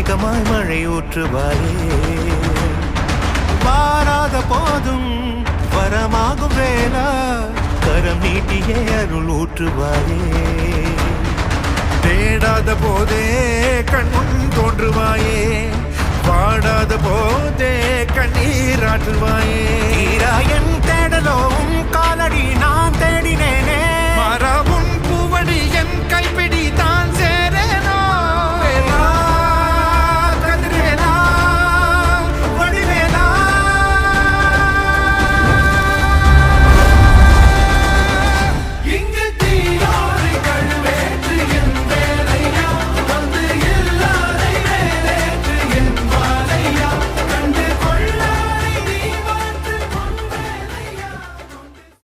மேகமாய் மழை ஊற்றுவாயே. வாராத போதும் வரமாகும் வேளா கரம் நீட்டியே அருள் ஊற்றுவாயே. தேடாத போதே கண்முன் தோன்றுவாயே, வாடாத போதே கண்ணீராற்றுவாயே. தீராயன்